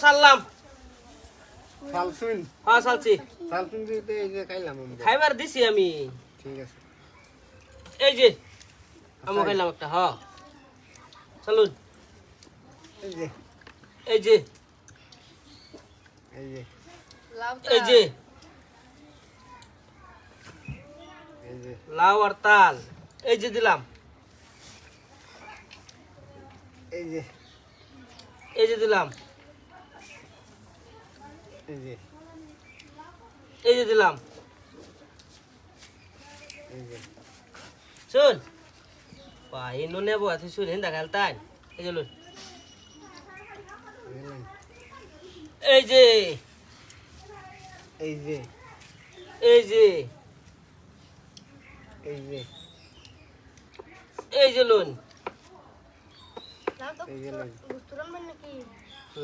সারলাম সালসুন হ্যাঁ সালছি সালসুন দিতে এই যে খাইলাম আমরা। খাইবার দিছি আমি ঠিক আছে এই যে আমি খাইলাম একটা হ্যাঁ চলুন এই যে এই যে এই যে এই যে এই যে লাউ আর তাল এই যে দিলাম এই যে এই যে দিলাম এই যে এই যে দিলাম এই যে শুন ভাই নুনে বসে শুন হিন্দা খেলতাই এই যে লুন দিলাম। এই যে এই যে এই যে এই যে এই যে লুন এই যে লই।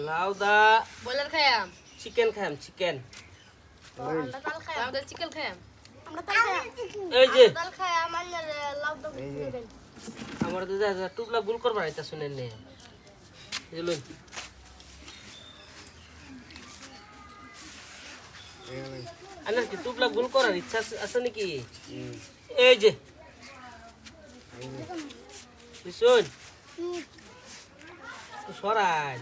লাউ দা বয়লার খায়াম চিকেন খাইম চিকেন লই। আমাদের চিকেন খায়াম এই যে এই যে আমার তো যা টুকলা গুল করবার এটা শুনেন নে এই যে লুন এই লই। আনার কি টুকলা গুল করার ইচ্ছা আছে নাকি হুম, এই যে এই যে শুন সরাই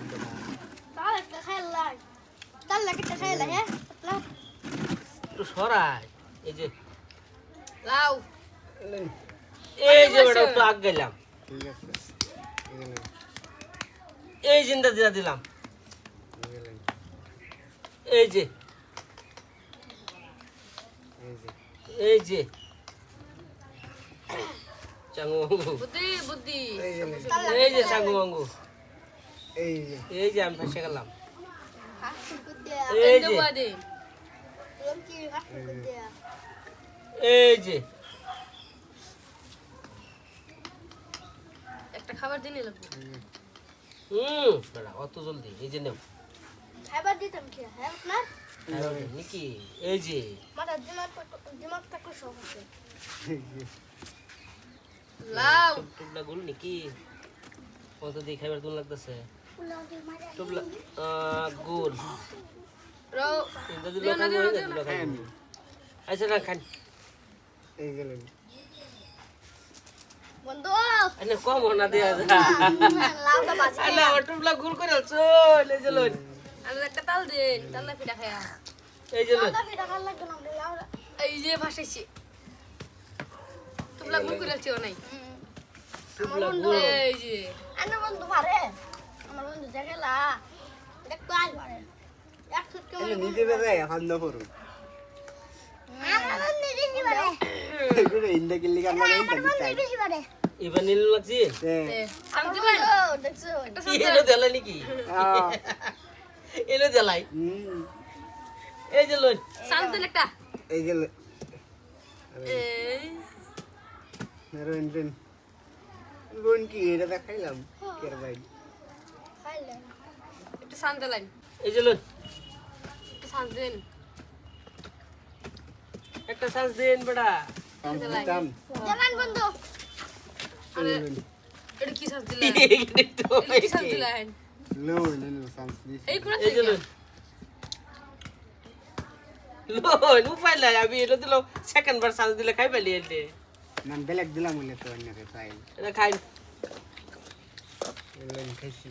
একটু সরাই এই যে লাউ লই। এই যে বেটা একটু আগ গেলাম ঠিক আছে এই যে লই। এই জিন্দা দিয়া দিলাম এই যে লই। এই যে এই যে এই যে চাঙ্গু বুদ্ধি বুদ্ধি এই যে লই। এই যে চাঙ্গু মাঙ্গু এই যে এই যে আমি ফেসে গেলাম এই এই যে দে এই যে একটা খাবার দিনই লাগবে বেটা অত জলদি এই যে নেও নাকি এই যে এই যে লাউ টুকলা গুল নাকি কত দিয়ে খাইবার দুন লাগতেছে টুকলা গুল রো এটা দিল দিও না, দিও না, দিও না। খান। আচ্ছা না খান এই যে লই। আরে কম না দেয়া যা আরে আমার টুকলা গুল করে চল এই যে লই আর একটা তাল দেন তাল না পিঠা খায়া এই যে লই এই যে ভাসাইছি তোমরা গুল করে আছো নাই টুকলা গুল এই যে এই যে নিজে বেজায় এখন না করুন এগুলো ইন্দা কিল্লি কাম লাগে ইন্দা চাই এবার নীল লাগছে শান্তি লাইন একটা শান্তি এলো দেলাই নাকি এলো দেলাই এই যে লই শান্তি একটা এই যে লই। এই রঞ্জন বোন কি এটা দেখাইলাম কের ভাই একটা শান্তি লাইন এই যে লই একটা শান্তি দিন একটা চান্স দেন বেটা দিতাম আরে এটা কি শান্তি লাইন তো এটা কি শান্তি লাইন লো লো সামসিস এই কোন এই যে লই লই নু পাইলা আমি এলো দিলো সেকেন্ড বার চান্স দিলে খাই পাইলি এলতে নাম বেলেগ দিলাম বলে তো অন্য রে চাই এটা খাই খাইছি